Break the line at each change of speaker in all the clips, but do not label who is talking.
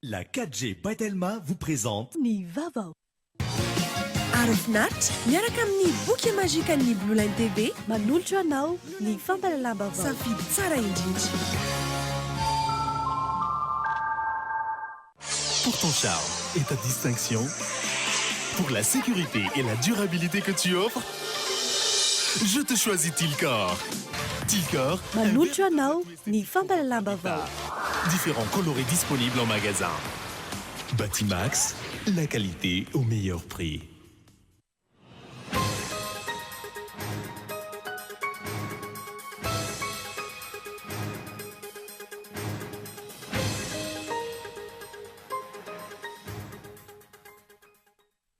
La 4G Batelma vous présente
Ny Vavao.
Arofinaritra miaraka amin'ny boky mazika ny Blue Line TV
Manolotra anao ny fampalalam-bavao.
safidy tsara indrindra.
pour ton charme et ta distinction, pour la sécurité et la durabilité que tu offres. Je te choisis Tilcor. Tilcor,
Manolotra anao ny fampalalam-bavao.
différents colorés disponibles en magasin. Batimax, la qualité au meilleur prix.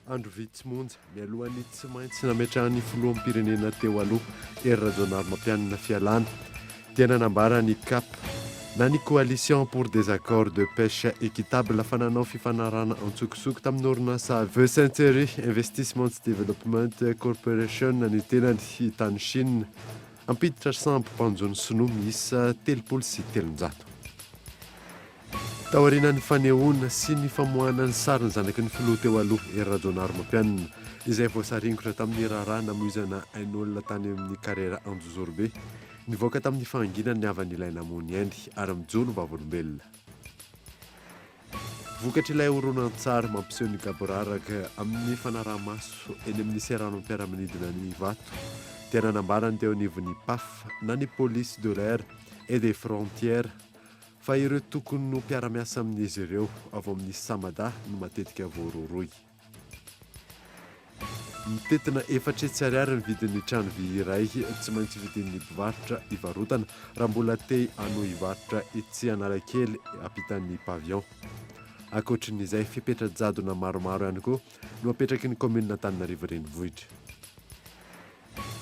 Andro Vitsmonja mialohan'ny tsy maintsy nametrahany filoham-pirenena teo aloha ery rajonary mampianina fialana dia nanambara ny CAP na ny coalition pour des accords de pêche équitable fa nanao fifanarana antsokosoko tamin'ny orinasa Century Investment Development Corporation ny tenany tany Chine ampiditra sambo mpanjony sinoa miisa 307. Taoriana ny fanehoana sy ny famoahana ny sariny zanaky ny filoha teo aloha ery rajonary mampianina izay voasaringotra tamin'ny raharaha namoizana ain'olona tany amin'ny karera Anjozorobe nivoaka tamin'ny fanginany ny avany ilay namony endry ary mijolo vavolombelona. Vokatra ilay horonan-tsary mampiseho ny gaboraraka amin'ny fanaraha-maso eny amin'ny seranam-piaramanidina ny vato dia nanambarany teo anivon'ny PAF na ny police de l'air et des frontières fa ireo tokony no mpiara-miasa amin'izy ireo avy amin'ny Samada no matetika voaroroy. Mitetina 4 ariary ny vidin'ny trano vy iray tsy maintsy vidin'ny mpivarotra ivarotana raha mbola te ano ivarotra etsy Analakely ampitan'ny pavion. Ankoatrin'izay fipetra-jadona maromaro ihany koa no apetraky ny commune Antananarivo renivohitra.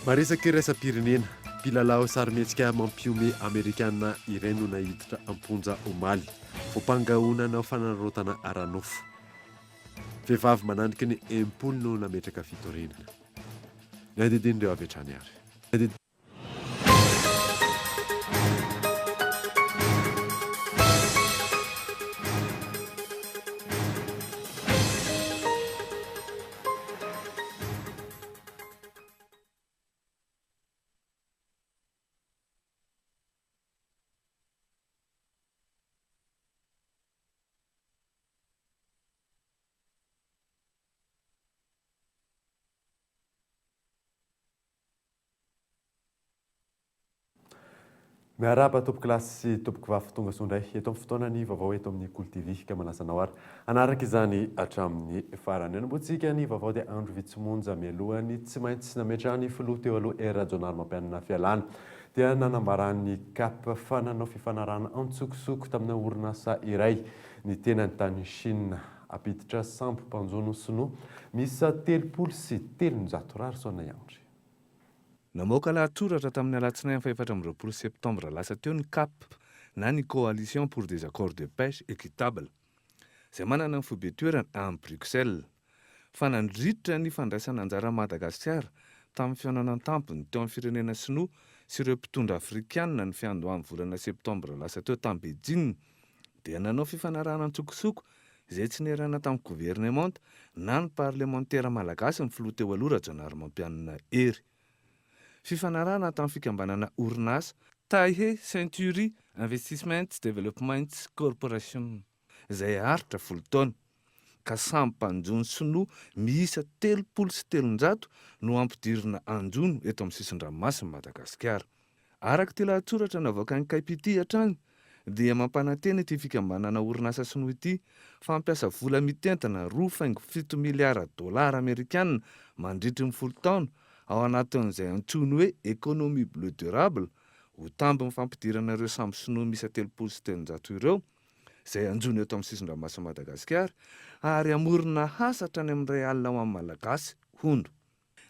Maresaka iraisam-pirenena mpilalao sarimihetsika mampiome Amerikana iray no nahiditra amponja omaly voampangahoana fanarotana aranofo. Vehivavy mananiky ny 10 no nametraka fitorenana. Ny andidin'ireo avy hatrany ary. Miaraba tompoko lasy sy tompoko vavy tonga sondray eto amin'ny fotoanany vaovao eto amin'ny Cool TV ka manasanao ary anaraka izany hatramin'ny farany. Anomboantsika ny vaovao dia Andro Vitsmonja mialohany tsy maintsy nametrahany filoha teo aloha ery rajonary mampianina fialana dia nanambarany CAP fa nanao fifanarana antsokosoko tamin'ny orinasa iray ny tenany tany Chine ampiditra sambo mpanjono sinoa miisa 307 rary saona iandry.
Namoaka lahatsoratra tamin'ny alatsinainy 14 septambra lasa teo ny CAP na ny coalition pour des accords de pêche équitable izay manana ny foibe-toerany amin'ny Bruxelles fa nandritra ny fandraisana anjara Madagasikara tamin'ny fihaonana tampony teo amin'ny firenena sinoa sy ireo mpitondra afrikanina ny fiandohan'ny volana septambra lasa teo tamin'ny Beijing dia nanao fifanarahana antsokosoko izay tsy nerana tamin'ny gouvernement na ny parlementaire malagasy ny filoha teo aloha rajonary mampianina ery. Fifanarahana tamin'ny fikambanana orinasa Taihe Century Investment Development Corporation izay haritra folo taona ka samby mpanjono sinoa miisa 307 no ampidirina anjono eto amin'ny sisin-dranomasina Madagasikara. Araka ty lahatsoratra navoaka ny KPT hatrany dia mampanantena ity fikambanana orinasa sinoa ity fampiasa vola mitentana 2.7 miliara dolara amerikanina mandritry ny 10 taona ao anatin'izay antsoiny hoe économie bleu durable ho tamby ny fampidirana ireo sambo sinoa miisa 307 ireo izay anjono eto amin'ny sisin-dranomasina Madagasikara ary amorona hasatra any amin'ny ray alina ho amin'ny malagasy hondo.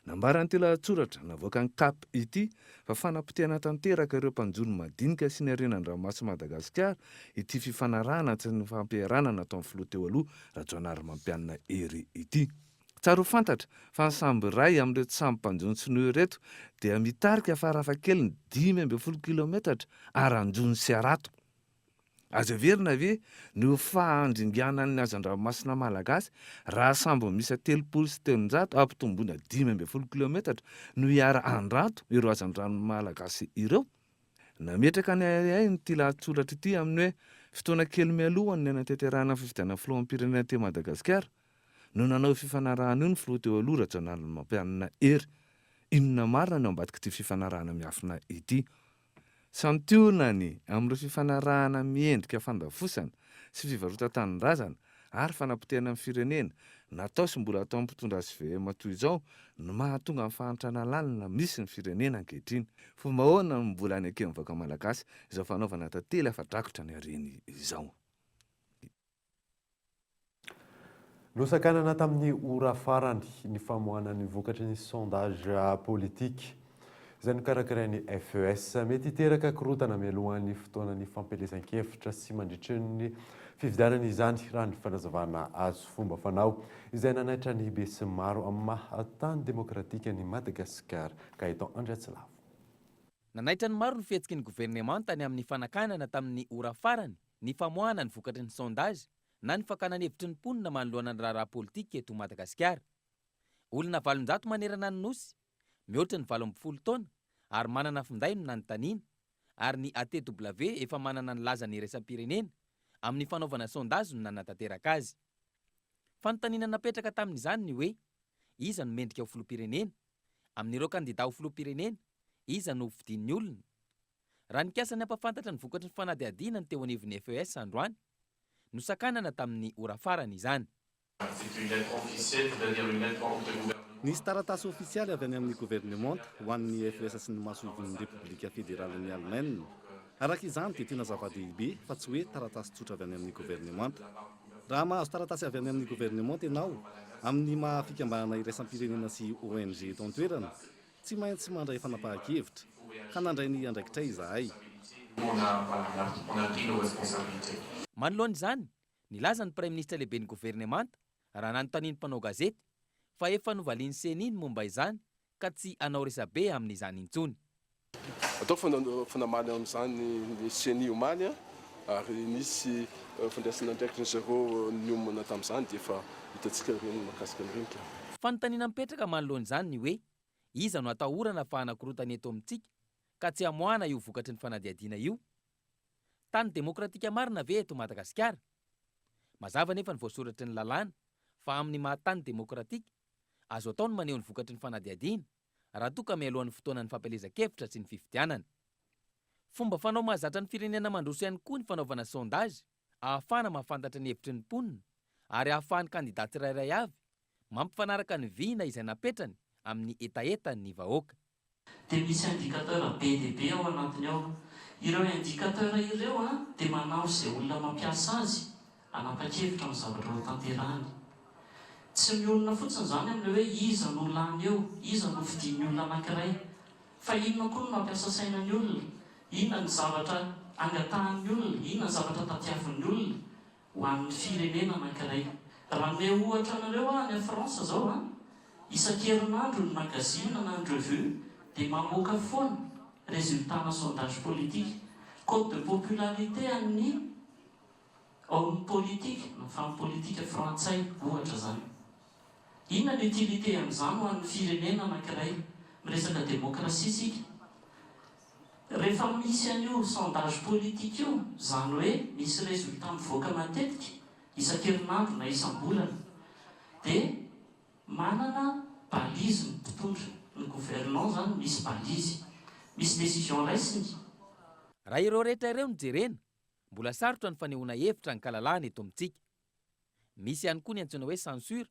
Nambaran'ity lahatsoratra navoaka ny CAP ity fa fanampitena tanteraka ireo mpanjono madinika sy ny harenan'ny ranomasina Madagasikara ity fifanarahana sy ny fampiarana natao amin'ny filoha teo aloha rajonary mampianina ery ity. Tsaro fantatra fa ny sambo iray amin'ireo sambo mpanjono sinoa ireto dia mitarika farafahakeliny 5 ambin'ny 10 kilometatra ary anjono sy arato. azo everina ve no fahandringanany azan-dranomasina malagasy raha sambo misy 300 ampitomboina 10 kilometatra no hiara andrato ireo azan-drano malagasy ireo. Nametraka ny ay nyty lahatsoratra ity amin'ny hoe fotoana kely mialohany ny anatanterahana fifidianana filoham-pirenena te Madagasikara no nanao fifanarahana io ny filoha teo aloha Rajaonala Mampianina Hery. Inona marina no ambadika ity fifanarahana miafina ity. Santionany amin'ireo fifanarahana miendrika fandavosana sy fivarotan-tanindrazana ary fanapotehana amin'ny firenena natao sy mbola atao ampitondra azy VM toy izao no mahatonga amin'ny fahantrana lalina misy ny firenena ankehitriny. Fomba ahoana no mbola any akeny vahoaka malagasy izao fanaovana tantely afa-drakotra ny hareny izao.
Nosakanana tamin'ny ora farany ny famoahana ny vokatry ny sondage politika izay nokarakarain'ny FES mety hiteraka korotana mialohan'ny fotoanan'ny fampelezan-kevitra sy mandritry ny fifidianana izany raha ny fanazavana azo fomba fanao izay nanaitra ny be sy maro amin'ny mahatany demokratika ny Madagasikara ka eto Andriatsilavo.
Nanaitra ny maro ny fihetsiky ny gouvernement tany amin'ny fanakanana tamin'ny ora farany ny famoahana ny vokatry ny sondage na ny fakanana hevitry ny mponina manoloana ny raharaha politika eto Madagasikara. Olona 700 manerana ny nosy, mihoatra ny 20 taona ary manana finday no nanontaniana ary ny ATW efa manana ny laza ny iraisam-pirenena amin'ny fanaovana sondage no nanatanteraka azy. Fanontaniana napetraka tamin'izany ny hoe iza no mendrika ho filoham-pirenena amin'ireo kandida ho filoham-pirenena, iza no vidin'ny olona. Raha nikasany ampafantatra ny vokatry ny fanadihadiana ny teo anivon'ny FES androany, nosakanana tamin'ny ora farany izany.
Nisy taratasy ofisialy avy any amin'ny gouvernement ho an'ny FES sy ny mahasovin'ny Repoblika Federalan'ny Allemagne. Araka izany dia tena zava-dehibe fa tsy hoe taratasy tsotra avy any amin'ny gouvernement. Raha mahazo taratasy avy any amin'ny gouvernement ianao amin'ny mahafikambanana iraisam-pirenena sy ONG eto an-toerana, tsy maintsy mandray fanapahan-kevitra ka nandray ny andraikitray izahay.
Manoloana izany, nilaza ny Prime Ministre lehibe ny gouvernement raha nanontaniany mpanao gazety fa efa novaliany seniny momba izany ka tsy anao resabe amin'izany intsony.
Atao fanamaly amin'izany ny seni omaly ary nisy fandraisana andraikitra zareo ny omana tamin'izany dia efa hitantsika reny makasika ny renika.
Fanontaniana mipetraka manoloana izany ny hoe iza no atahorana fa hanakorotana eto amintsika ka tsy hamoahana io vokatry ny fanadihadiana io. Tany demokratika marina ve eto Madagasikara? Mazava nefa ny voasoratry ny lalàna fa amin'ny mahatany demokratika azo atao ny maneho ny vokatry ny fanadihadiana raha toa ka mialohan'ny fotoanan'ny fampelezan-kevitra sy ny fifidianana. Fomba fanao mahazatra ny firenena mandroso ihany koa ny fanaovana sondage ahafahana mahafantatra ny hevitry ny mponina ary ahafahan'ny kandida tsirairay avy mampifanaraka ny vina izay napetrany amin'ny etaetan'ny vahoaka.
Dia misy indikateur be dia be ao anatiny ao. Ireo indikateur ireo dia manao izay olona mampiasa azy hanapa-kevitra amin'ny zavatra ho tanterahany. Tsy miolona fotsiny izany amin'ilay hoe iza no lany eo, iza no fidin'ny olona anankiray, fa inona koa no mampiasa sainan'ny olona, inona ny zavatra angatahan'ny olona, inona ny zavatra tatiavin'ny olona ho amin'ny firenena anankiray. Raha me ohatra anareo any Fransa zao isan-kerinandro ny magazine na ny revue dia mamoaka foana résultat-na sondage politique, cote de popularité amin'ny homme politique na femme politique frantsay ohatra zany. Inona ny utilité amin'izany ho an'ny firenena anankiray miresaka demokrasia isika? Rehefa misy an'io sondage politique io, izany hoe misy résultat mivoaka matetika isan-kerinandro na isam-bolana, dia manana balizy ny mpitondra ny gouvernement zany, misy balizy, misy décision raisiny.
Raha ireo rehetra ireo nijerena, mbola sarotra ny fanehoana hevitra ny kalalahana eto amintsika. Misy ihany koa ny antsoina hoe censure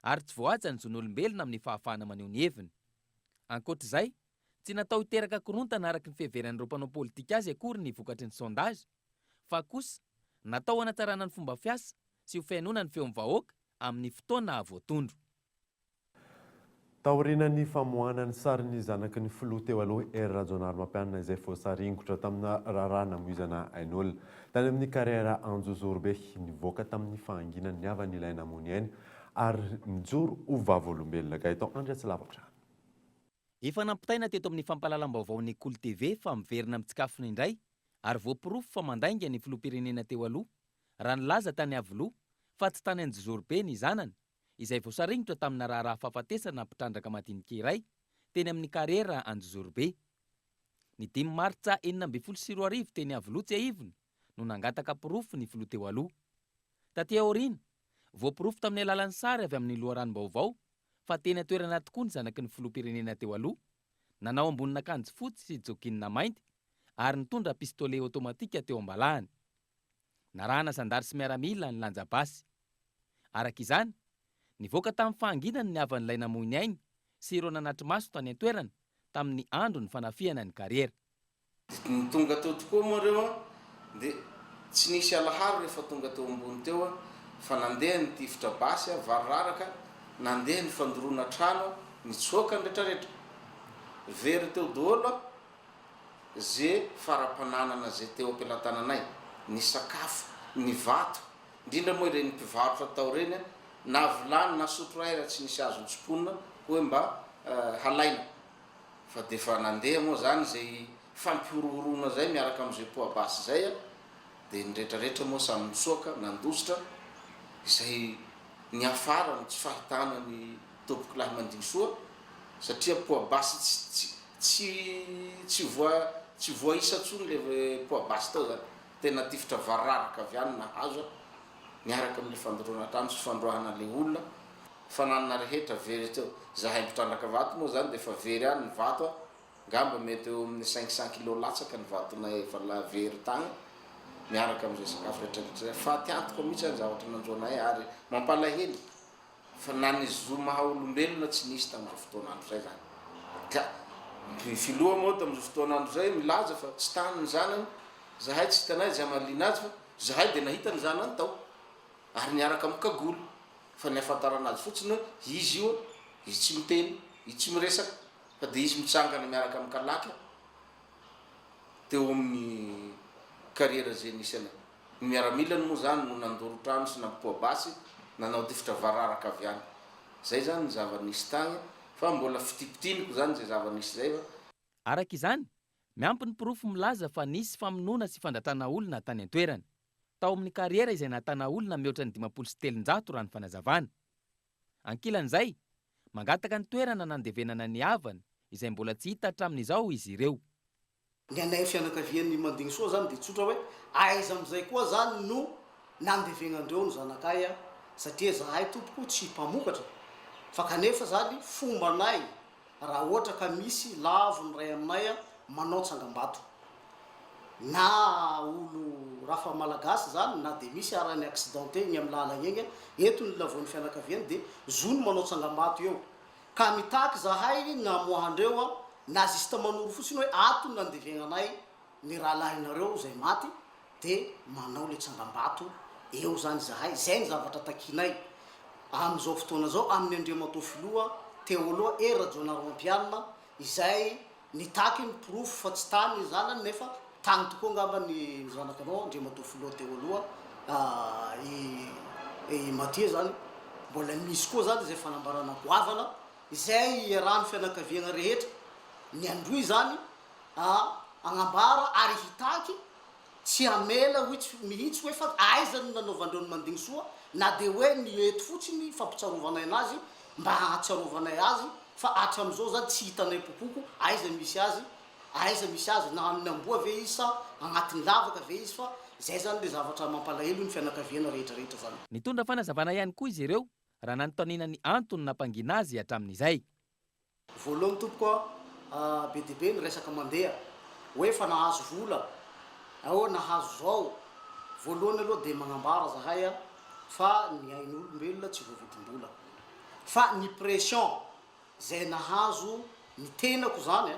ary tsy voahaja ny zon'olombelona amin'ny fahafahana maneho ny heviny. Ankoatr'izay, tsy natao hiteraka korontana araka ny fiheveran'ireo mpanao politika azy akory ny vokatry ny sondage, fa kosa natao hanatsarana ny fomba fiasa sy ho fihainoana ny feon'ny vahoaka amin'ny fotoana voatondro.
Taorian'ny famoahana ny sarin'ny zanaky ny filoha teo aloha Hery Rajaonala Mampianina izay voasaringotra tamina raharaha namoizana ain'olona tany amin'ny kariera Anjozorobe nivoaka tamin'ny fahanginany avany ilaina mony ainy ary nijoro ho vavolombelona ka eto Andriatsilavatra.
Efa nampitaina teto amin'ny fampahalalam-baovaon'ny Kolo TV fa miverina amin'ny tsikafona indray ary voapirofo fa mandainga ny filoham-pirenena teo aloha raha nilaza tany Avoloha fa tsy tany Anjozorobe ny zanany izay voasaringotra tamina raharaha fahafatesana mpitrandraka madinika iray teny amin'ny karera Anjozorobe. Ny 5 Martsa 2024 teny Avoloha tsy ahivony no nangataka pirofo ny filoha teo aloha. Taty aoriana voapirofo tamin'ny alalan'ny sary avy amin'ny loharanom-baovao fa teny atoerana tokoa ny zanaky ny filoham-pirenena teo aloha, nanao ambonin'akanjo fotsy sy jokinina mainty ary nitondra pistolet automatika teo ambalahany. Narahana sandary sy miaramila ny lanja basy. Araka izany, nivoaka tamin'ny fahanginany ny havan'ilay namoiny ainy sy ireo nanatry maso tany an-toerana tamin'ny andro ny fanafiana ny kariera.
Ny tonga teo tokoa moa reo dia tsy nisy alaharo rehefa tonga teo ambony teo fa nandeha ny tifitra basy variraraka, nandeha ny fandorona trano, nitsoaka ny rehetrarehetra. Very teo daholo zay fara-pananana zay teo am-pelatananay, ny sakafo, ny vato, indrindra moa ireny mpivarotra tao reny na vilany na sotro ray raha tsy nisy azo nitsimponina hoe mba halaina. Fa defa nandeha moa zany zay fampihorohorona zay miaraka amin'izay poabasy zay dia ny rehetrarehetra moa samy nitsoaka nandositra izay ny afara no tsy fahitana ny tompoko lahy mandinisoa satria poabasy tsy voaisa tsony le poabasy tao zany, tena tifitra variraraka avy any nahazo miaraka amin'ny fandoroana trano sy fandroahana le olona. Fananana rehetra very teo, zahay mpitrandraka vato moa zany dia efa very any ny vato ngamba mety eo amin'ny 500 kilo latsaka ny vatonay efa la very tagny miaraka amin'izay sakafo rehetrarehetra. Fa tiantoko mihitsy ny zavatra nanjoanay ary mampalahelo fa na ny zo maha olombelona tsy nisy tamin'izao fotoanandro zay zany. Ka ny filoha moa tamin'izao fotoanandro zay milaza fa tsy tany ny zanany, zahay tsy hitanay zay malina azy fa zahay dia nahita ny zanany tao ary niaraka mikagoly. Fa ny afantarana azy fotsiny hoe izy io izy tsy miteny, izy tsy miresaka fa dia izy mitsangana miaraka amin'ny kalaka teo amin'ny kariera zay nisy anay. Ny miaramilany moa zany no nandoro trano sy nampoabasy nanao tifitra vararaka avy any. Zay zany ny zava-nisy tagny fa mbola fitipitiniko zany zay zava-nisy zay fa.
Araka izany, miampy ny pirofo milaza fa nisy famonoana sy fandatana olona tany an-toerana tao amin'ny kariera izay nahatana olona mihoatra ny 507 raha ny fanazavana. Ankilan'izay, mangataka ny toerana nandevenana ny havana izay mbola tsy hita hatramin'izao izy ireo.
Ny anay fianakavian'ny Mandingsoa zany dia tsotra hoe aiza amin'izay koa zany no nandevenandreo ny zanakay satria zahay tompoko tsy mpamokatra fa kanefa zany fombanay raha ohatra ka misy lavo ny ray aminay manao tsangam-bato na olo rafa malagasy zany na dia misy arany accidenté ny amin'ny lalana eny eto ny lavoan'ny fianakaviany dia zony manao tsangam-bato eo ka mitaky zahay namohandreo na zista manoro fotsiny hoe ato nandevenanay ny rahalahinareo zay maty dia manao le tsangam-bato eo zany zahay. Zay ny zavatra takinay amin'izao fotoana zao amin'ny Andriamatoa filoha teo aloha Rajonarompianina izay nitaky ny pirofo fa tsy tany zanany nefa tagny tokoa ngamba ny zanakanao Andriamatoa filoha teo aloha i Matie zany. Mbola misy koa zany zay fanambarana goavana izay iarahany fianakaviana rehetra ny androy zany agnambara ary hitaky tsy amela mihitsy hoe fa aiza no nanaovandreo ny Mandingsoa na dia hoe ny eto fotsiny fampitsarovanay anazy mba hatsiarovanay azy fa hatramin'izao zany tsy hitanay pompoko aiza misy azy na amin'ny amboa ve izy sa agnatin'ny lavaka ve izy fa zay zany le zavatra mampalahelo ny fianakaviana rehetrarehetra zany.
Nitondra fanazavana ihany koa izy ireo raha nanontaniana ny antony nampangina azy hatramin'izay.
Voalohany tompoko be dia be ny resaka mandeha hoe fa nahazo vola nahazo zao. Voalohany aloha dia magnambara zahay fa ny ain'olombelona tsy voavidim-bola fa ny pression zay nahazo ny tenako zany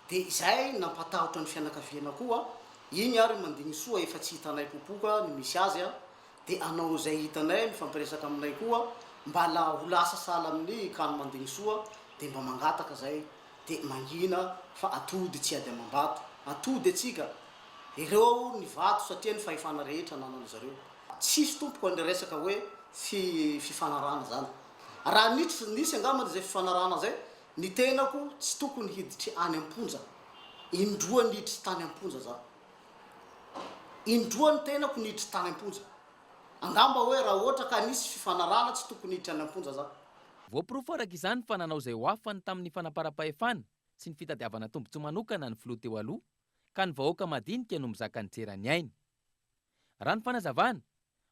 dia izay nampatahotra ny fianakaviana koa iny ary Mandingsoa efa tsy hitanay popoka ny misy azy dia anao zay hitanay mifampiresaka aminay koa mba la ho lasa sala amin'ny kano Mandingsoa dia mba mangataka zay dia mangina fa atody tsy ady amam-bato, atody atsika ireo ny vato satria ny fahefana rehetra nanana zareo. Tsisy tompoko ny resaka hoe fifanarana zany. Raha nisy angamany zay fifanarana zay ny tenako tsy tokony hiditry any am-ponja indroa niditry tany am-ponja zany indroany tenako niditry tany am-ponja angamba hoe raha ohatra ka nisy fifanarana tsy tokony hiditra any am-ponja za
voapirofo araka izany fa nanao izay hoafany tamin'ny fanapara-pahefana sy ny fitadiavana tombontso manokana ny filoha teo aloha ka ny vahoaka madinika no mizaka ny jerany ainy raha ny fanazavana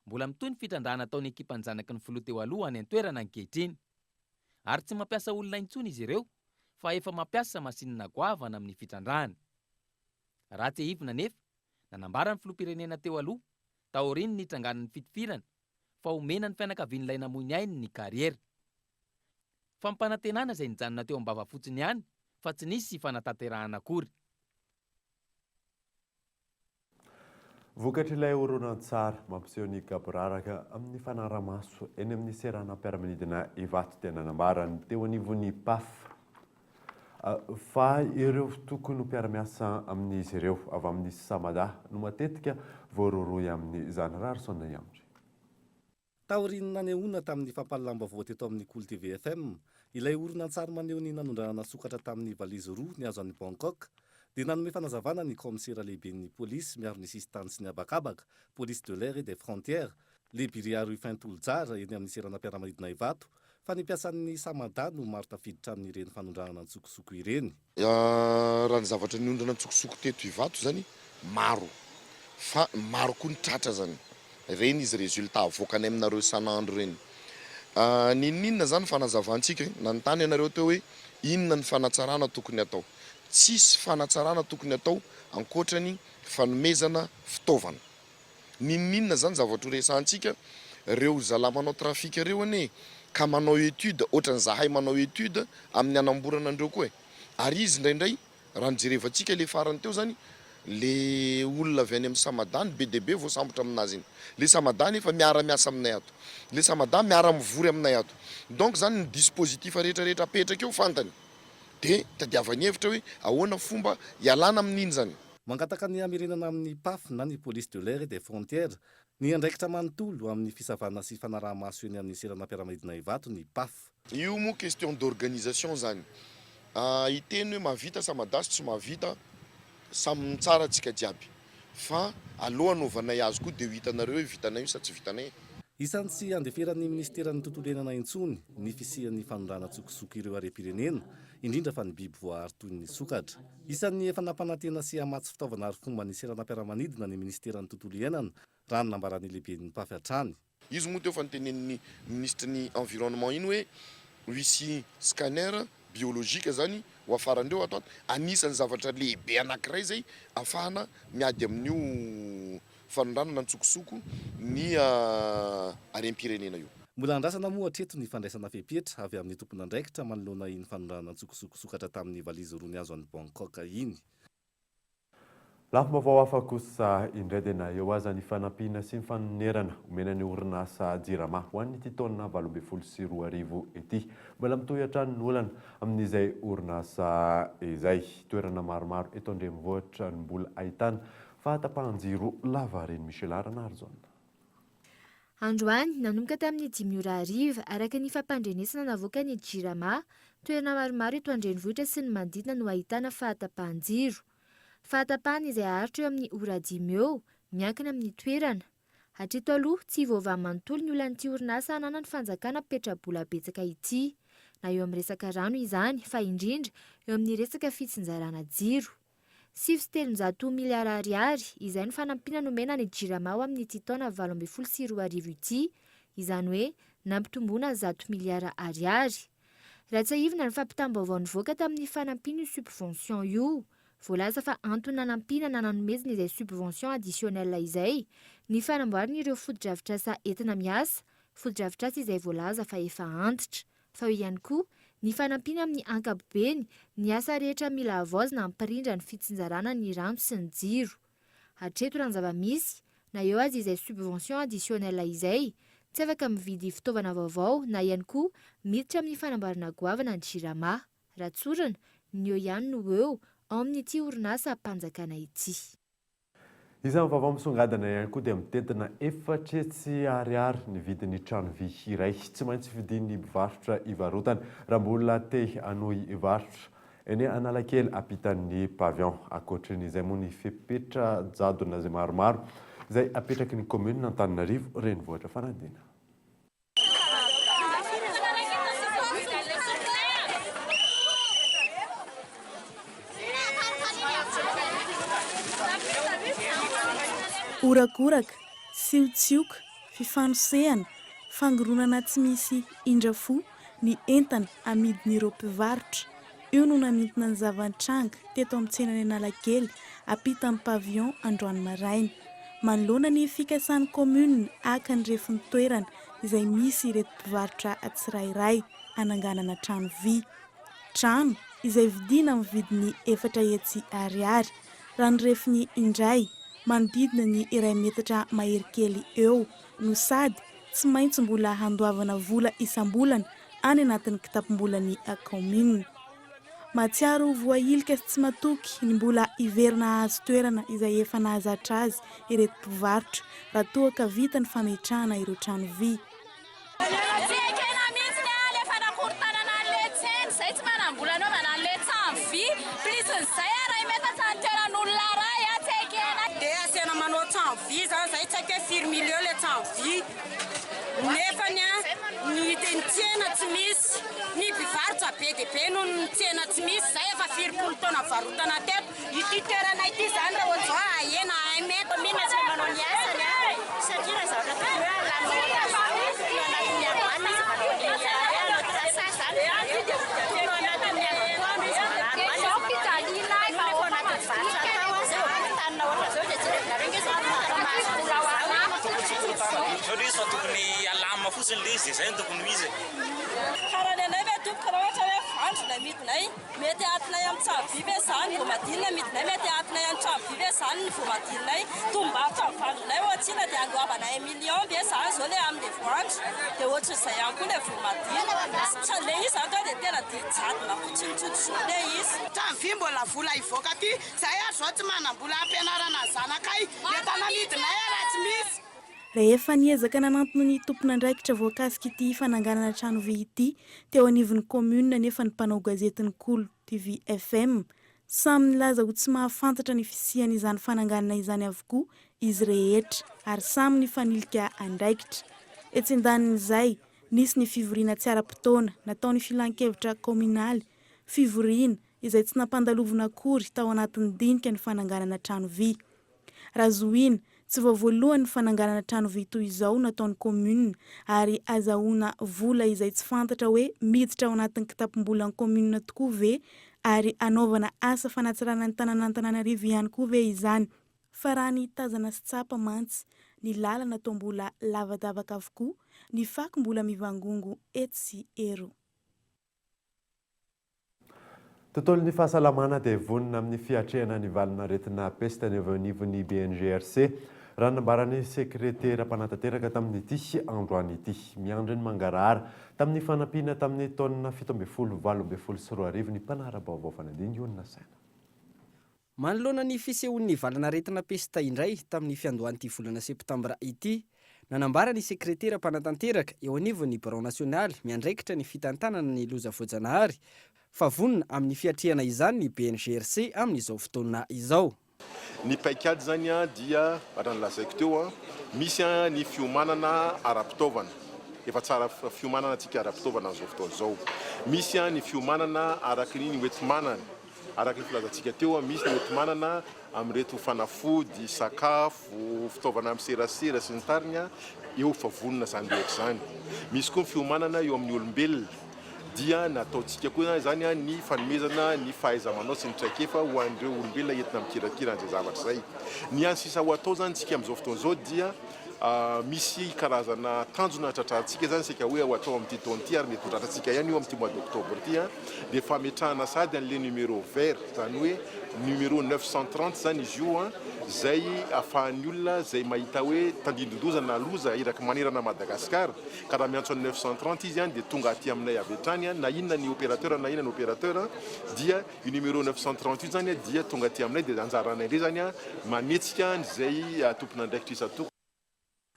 mbola mitoy ny fitrandrahana ataon'ny ekipa nyjanaky ny filoha teo aloha any an-toerana ankehitriny ary tsy mampiasa olona intsony izy ireo fa efa mampiasa masinina goavana amin'ny fitrandrahana raha tsy hivina nefa nanambara ny filoham-pirenena teo aloha taoriny ny itranganan'ny fitifirana fa omena ny fianakavian'ilay namoiny ainy ny kariera fa mpanantenana izay nijanona teo am-bava fotsiny ihany fa tsy nisy fanatanterahana akory
vokatra ilay horonan-tsary mampiseho ny kaboraraka amin'ny fanaramaso eny amin'ny seranam-piaramanidina Ivato dia nanambara ny teo anivon'ny PAF fa ireo tokony mpiara-miasa amin'izy ireo avy amin'ny Samada no matetika voaroroy amin'ny izany Rarsona Iamdry.
Taorinina nehoana tamin'ny fampalalam-baovao teto amin'ny Cool TV FM, ilay horonan-tsary maneho ny nanondrahana sokatra tamin'ny valizy roa ny azo an'i Bangkok dia nanome fanazavana ny komisera lehiben'ny polisy miaro ny sistany sy ny abakabaka police de l'air et des frontières Lebiria Rufin Tolojara eny amin'ny seranam-piaramanidina Ivato fa ny mpiasan'ny Samada no maro tafiditra amin'ireny fanondrahana antsokosoko ireny.
Raha ny zavatra ny ondrana antsokosoko teto Ivato zany maro fa maro koa ny tratra zany reny izy resultat avoakany aminareo isan'andro reny. Ninona zany fanazavantsika nanontany ianareo teo hoe inona ny fanatsarana tokony atao. Tsisy fanatsarana tokony atao ankoatrany fanomezana fitaovana. Ninona zany zavatra resantsika reo zala manao trafika reo ane ka manao étude ohatrany zahay manao étude amin'ny anamborana andreo koa. Ary izy indraindray raha nijerevantsika le farany teo zany le olona avy any amin'ny Samadany be dia be vao sambotra aminazy iny. Le Samadany efa miara-miasa aminay ato. Le Samadany miara-mivory aminay ato. Donc zany ny dispositif rehetrarehetra apetraka eo fantany. Dia tadiavany hevitra hoe ahoana fomba ialana amin'iny zany.
Mangataka ny amirenana amin'ny PAF na ny police de l'air et des frontières ny andraikitra manontolo amin'ny fisavana sy fanaraha-maso eny amin'ny seranam-piaramanidina Ivato ny PAF.
Io moa question d'organisation zany. Iteny hoe mahavita Samadasy tsy mahavita samy tsara antsika jiaby. Fa aloha anaovanay azy koa dia ho hitanareo hoe vitanay io sa tsy vitanay.
Isan'ny tsy andeferan'ny ministeran'ny tontolo iainana intsony ny fisian'ny fanondrahana tsokosoko ireo harem-pirenena indrindra fa ny biby voahary toy ny sokatra. Isan'ny efa nampanantena sy hamatsy fitaovana ary fomba ny seranam-piaramanidina ny ministeran'ny tontolo iainana raha ny nambaran'ny lehiben'ny PAF hatrany.
Izy moa teo fa nitenen'ny ministre ny environnement iny hoe misy scanner biolojika zany ho afarandreo ato anisan'ny zavatra lehibe anankiray zay afahana miady amin'io fanondranana tsokosoko ny harem-pirenena io.
Mbola andrasana moa hatreto ny fandraisana fepetra avy amin'ny tompona andraikitra manoloana iny fanondrahana tsokosoko sokatra tamin'ny valizy roa ny azo an'i Bangkok iny.
Lafim-baovao hafa kosa indray dia na eo aza ny fanampiana sy ny fanonerana omena ny orinasa Jirama ho an'ity taona 2024 ity. Mbola mitohy hatrany ny olana amin'izay orinasa izay toerana maromaro eto andrenivohitra ny mbola ahitana fahatapahan-jiro lava reny Michel Aranardzona.
Androany nanomboka tamin'ny 5:00 araka ny fampandrenesana navoaka ny Jirama toerana maromaro eto andrenivohitra sy ny manodidina no ahitana fahatapahan-jiro. Fahatapahana izay aharitra eo amin'ny ora 5 eo miankina amin'ny toerana. Hatreto aloha tsy voavaha manontolo ny olan'ity orinasa hanana ny fanjakana petrabola betsaka ity. Na eo amin'ny resaka rano izany fa indrindra eo amin'ny resaka fitsinjarana jiro. 700 miliara ariary izay ny fanampiana nomena ny Jirama ao amin'ity taona 2024 ity, izany hoe nampitomboana 100 miliara ariary. Raha tsy ahivina ny fampitam-baovao nivoaka tamin'ny fanampiana io subvention io. Voalaza fa antony nanampiana na nanomezina izay subvention additionnel izay ny fanamboarana ireo fotodrafitrasa entina miasa, fotodrafitrasa izay voalaza fa efa antitra. Fa eo ihany koa ny fanampiana amin'ny ankapobeny ny asa rehetra mila havaozina hampirindra ny fitsinjarana ny rano sy ny jiro. Hatreto raha ny zava-misy na eo azy izay subvention additionnel izay tsy afaka mividy fitaovana vaovao na ihany koa miditra amin'ny fanamboarana goavana ny Jirama. Raha tsorana ny eo ihany no eo ao amin'ity orinasa mpanjakana ity.
Izany vaovao misongadina ihany koa dia mitentina 400 ariary ny vidin'ny trano vy iray. Tsy maintsy vidin'ny mpivarotra ivarotana raha mbola te hanohy varotra eny Analakely ampitan'ny pavion ankoatran'izay moa ny fepetra jadona zay maromaro izay apetraky ny commune Antananarivo renivohitra Fanadina.
Orakoraka, tsiotsioka, fifanosehana, fangoronana tsy misy indrafo ny entana amidin'ireo mpivarotra. Io no namintona ny zava-nitranga teto amin'ny tsenany Analakely ampitan'ny pavion androany maraina. Manoloana ny fikasan'ny commune aka ny refin'ny toerana izay misy ireto mpivarotra tsirairay ananganana trano vy. Trano izay vidina amin'ny vidiny 4 hetsy ariary. Raha ny refiny indray manodidina ny 1 metatra mahery kely eo no sady tsy maintsy mbola handoavana vola isam-bolana any anatin'ny kitapom-bolany commune. Matsiaro voailika sy tsy matoky ny mbola iverina azo toerana izay efa nahazatra azy ireto mpivarotra raha toa ka vita ny fametrahana ireo trano vy.
Ny tsena tsy misy ny mpivarotra be dia be noho ny tsena tsy misy zay efa 20 taona varotana teto ity toerana ity zany raha ohatry hoe ahena aimeta mihitsy tsy manao ny asany satria raha zavatra tokony alama fotsiny le izy zay tokony misy karaha ny anay ve tompoko raha ohatra hoe vandrona midinay mety atinay amin'ny tsavy ve zany vao madinina midinay mety atinay amin'ny tsavy ve zany ny vao madinay tombarotra amin'ny vandronay ohatsina dia andoavana 1 million ve zany zao le amin'ny voandro dia ohatr'izay ihany koa le vao madina le izy zany dia tena dijadona fotsiny tsotro zao le izy trano vy mbola vola ivoaka ty zay ary zao tsy manam-bola ampianarana zanakay entana midinay raha tsy misy.
Rehefa niezaka nanantona ny tompon'andraikitra voakasika ity fananganana trano vy ity teo anivon'ny commune nefa ny mpanao gazetiny Kolo TV FM samy nilaza ho tsy mahafantatra ny fisiany izany fananganana izany avokoa izy rehetra ary samy nifanilika andraikitra. Etsindanin'izay nisy ny fivoriana tsy ara-potoana nataon'ny filan-kevitra kominaly, fivoriana izay tsy nampandalovina akory tao anatin'ny dinika ny fananganana trano vy. Razoina tsy voavoalohany ny fananganana trano vy toy izao nataon'ny commune ary azahoana vola izay tsy fantatra hoe miditra ao anatin'ny kitapom-bolan'ny commune tokoa ve ary anaovana asa fanatsarana ny tanàn'Antananarivo ihany koa ve izany. Fa raha ny tazana sy tsapa mantsy ny lalana toa mbola lavadavaka avokoa, ny fako mbola mivangongo eto sy ero.
Tontolon'ny fahasalamana dia vonina amin'ny fiatrehana ny valinaretina peste ny avy BNGRC raha nambarany sekretera mpanantanteraka tamin'ity androany ity miandry ny mangarahara tamin'ny fanampiana tamin'ny taona 17-18 ny mpanara-baovao fanadiny Iona Saina.
Manoloana ny fisehon'ny valinaretina peste indray tamin'ny fiandohan'ity volana septambra ity, nanambara ny sekretera mpanantanteraka eo anivon'ny Barao Nasionaly miandraikitra ny fitantanana ny loza voajanahary fa vonina amin'ny fiatrehana izany ny BNGRC amin'izao fotoana izao.
Ny paikady zany dia raha lazaiko teo misy ny fiomanana ara-pitaovana. Efa tsara fiomanana antsika ara-pitaovana amin'izao fotoana izao. Misy ny fiomanana araky ny hoentim-manana. Araky ny filazantsika teo misy ny hoentim-manana amin'ireto fanafody, sakafo, fitaovana miserasera sy ny tariny eo fa vonina zany rehetra zany. Misy koa ny fiomanana eo amin'ny olombelona. Dia nataontsika koa zany ny fanomezana ny fahaiza-manao sy ny traikefa ho an'ireo olombelona entina mikirakira an'izay zavatra zay. Ny any sisa ho atao zany tsika amin'izao fotoana izao dia misy karazana tanjona tratrantsika zany sika hoe ho atao amin'ity taona ity ary mety ho tratrantsika ihany io amin'ity mois d'octobre ity dia fametrahana sady an'ilay numéro vert zany hoe numéro 930 zany izy io zay ahafahan'ny olona zay mahita hoe tandindodozana loza iraky manerana Madagasikara ka raha miantso 930 izy dia tonga aty aminay avy hatrany na inona ny opérateur na inona ny opérateur dia io numéro 938 zany dia tonga aty aminay dia anjaranay indray zany manetsika zay tompon'andraikitra isa toko.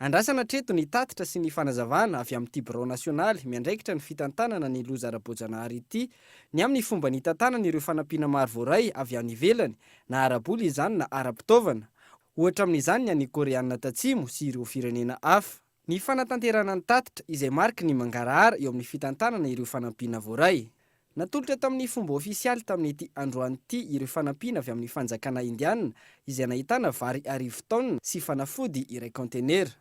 andrasana treto ny tatitra sy ny fanazavana avy amin'ity bureau nasionaly miandraikitra ny fitantanana ny loza ara-boajanahary ity ny amin'ny fomba ny tantanana ireo fanampiana maro voaray avy amin'ny ivelany na araboly izany na ara-pitaovana ohatra amin'izany ny any koreanina tatsimo sy ireo firenena hafa ny fanatanterana ny tatitra izay mariky ny mangarahara eo amin'ny fitantanana ireo fanampiana voaray natolotra tamin'ny fomba ofisialy tamin'ity androanyity ireo fanampiana avy amin'ny fanjakana indiana izay nahitana vary 1000 tonnes sy fanafody iray contenera.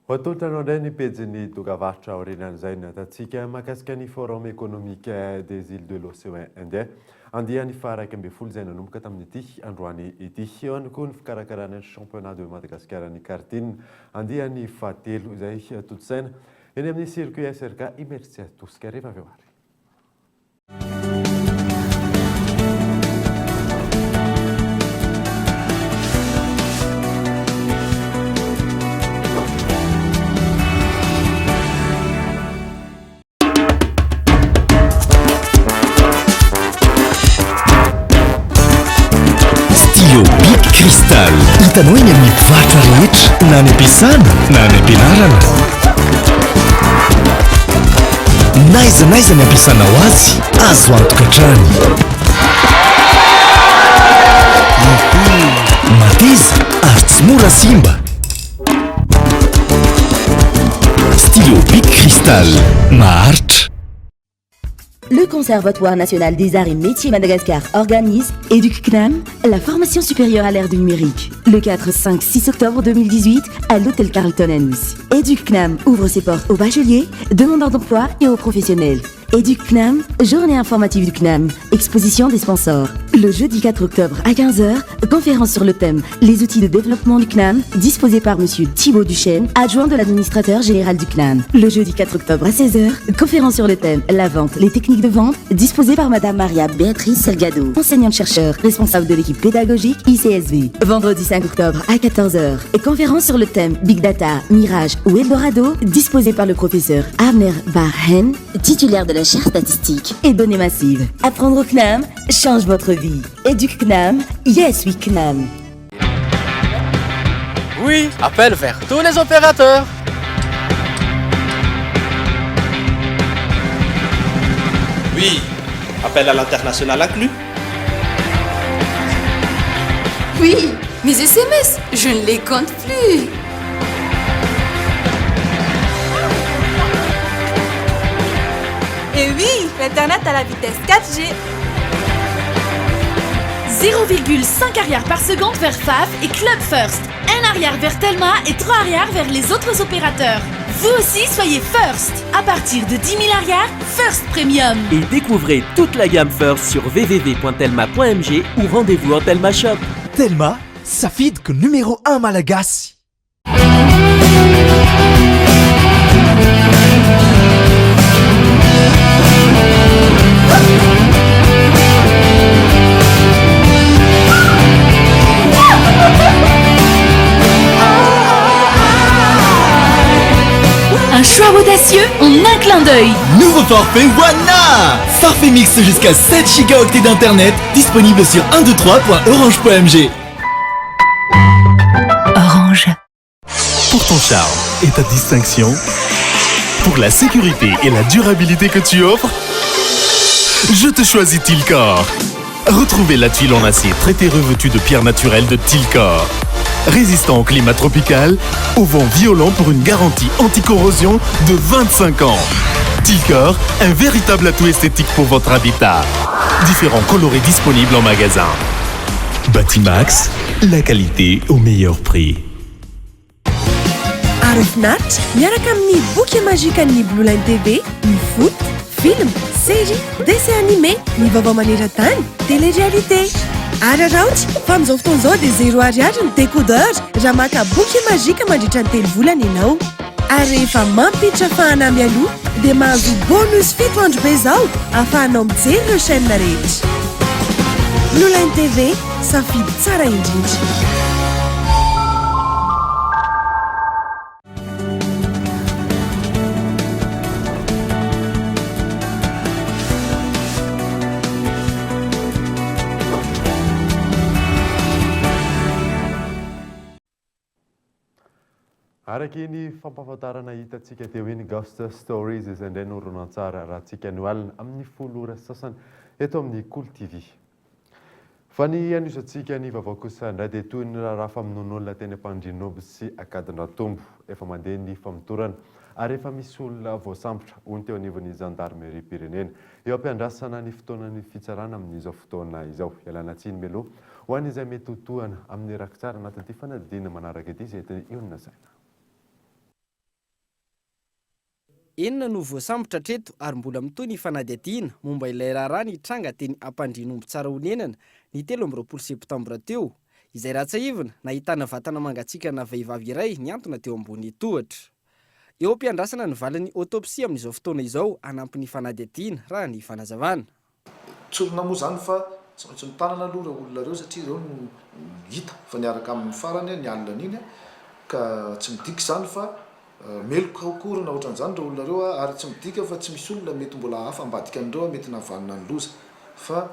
Atolotra anao indray ny pejy dokavarotra aorinan'izay natatsika mahakasika ny forum économique des îles de l'océan Indien andiany faraiky amby folo izay nanomboka tamin'ity androany ity eo ihany koa ny fikarakarana championnat de Madagascar ny kartine andiany fahatelo izay totsaina eny amin'ny circuit SRK immersia tosika rehefa avy eo ary.
Big Crystal hitanao eny amin'ny mpivarotra rehetra na any am-piasana na any am-pianarana naizanaiza ny ampiasanao azy azo antokatrany mateza ary tsy mora simba stylo Big Crystal maharitra.
Le Conservatoire national des arts et métiers Madagascar organise EducCNAM, la formation supérieure à l'ère du numérique. Le 4, 5, 6 octobre 2018 à l'hôtel Carlton à Nice. EducCNAM ouvre ses portes aux bacheliers, demandeurs d'emploi et aux professionnels. EducCNAM, journée informative du CNAM, exposition des sponsors. Le jeudi 4 octobre à 15h, conférence sur le thème Les outils de développement du CNAM, disposée par Monsieur Thibaut Duchesne, adjoint de l'administrateur général du CNAM. Le jeudi 4 octobre à 16h, conférence sur le thème La vente, les techniques de vente, disposée par Madame Maria Béatrice Salgado, enseignante-chercheur, responsable de l'équipe pédagogique ICSV. Vendredi 5 octobre à 14h, conférence sur le thème Big Data, Mirage ou Eldorado, disposée par le professeur Avner Barhen, titulaire de la chaire statistique et données massives. Apprendre au CNAM change votre vie. Éduque CNAM, yes we CNAM.
Oui, appel vers tous les opérateurs.
Oui, appel à l'international inclus.
Oui, mes SMS, je ne les compte plus.
Et oui, l'Internet à la vitesse 4G.
0,5 arrière par seconde vers FAF et Club First. 1 arrière vers Telma et 3 arrière vers les autres opérateurs. Vous aussi, soyez First. À partir de 10 000 arrières, First Premium.
Et découvrez toute la gamme First sur www.telma.mg ou rendez-vous en Telma Shop.
Telma, ça feed que numéro 1 Malagasy.
Un choix audacieux en un clin d'œil.
Nouveau forfait Wana. Forfait mix jusqu'à 7 gigaoctets d'internet, disponible sur 123.orange.mg.
Orange. Pour ton charme et ta distinction, pour la sécurité et la durabilité que tu offres, je te choisis Tilcor. Retrouvez la tuile en acier traitée revêtue de pierres naturelles de Tilcor. Résistant au climat tropical, au vent violent pour une garantie anti-corrosion de 25 ans. Tilcor, un véritable atout esthétique pour votre habitat. Différents colorés disponibles en magasin. Batimax, la qualité au meilleur prix.
Arifnat, miaraka amin'ny boky magique an'ny Blue Line TV, ny foot, film, série, dessin animé, ny vaovao maneran-tany, télé-réalité. Araraoty fa amin'izao fotoan'izao dia 0 ariary ny décodeur raha maka boky magique mandritra ny 3 volana ianao. Ary rehefa mampiditra fahana mialoha dia mahazo bonus 7 andro be izao ahafahanao mijery ireo chaîne rehetra. Blue Line TV, safidy tsara indrindra.
araky ny fampahafantarana hitantsika teo hoe ny ghost stories izay indray noronan-tsara raha tsika no alina amin'ny folo ora sasany eto amin'ny Cool TV. Fa ny anisantsika ny vaovao kosa indray dia toy ny raha famonoan'olona teny Ampandrinoby sy Akadindratombo efa mandeha ny famotorana ary efa misy olona voasambotra hoy ny teo anivon'ny gendarmerie pirenena eo ampiandrasana ny fotoanan'ny fitsarana amin'izao fotoana izao. Ialana tsiny meloha ho an'izay mety hotohana amin'ny rakitsara anatin'ity fanadina manaraka ity izay teny Iona Zaina.
Enina no voasambotra treto ary mbola mitoy ny fanadihadiana momba ilay raharaha nitranga teny Ampandrinoby tsara honenana ny 13 septambra teo izay ratsaivina nahitana vatana mangatsikana vehivavy iray niantona teo ambony tohatra. Eo ampiandrasana ny valan'ny autopsia amin'izao fotoana izao hanampy ny fanadihadiana raha ny fanazavana.
Tsolona moa zany fa tsy maintsy mitanana aloha reo olona reo satria reo no hita fa niaraka amin'ny farany ny alina iny ka tsy midika zany fa meloka okorina ohatran'izany reo olona reo ary tsy midika fa tsy misy olona mety mbola hafa ambadika an'ireo mety navanina ny loza fa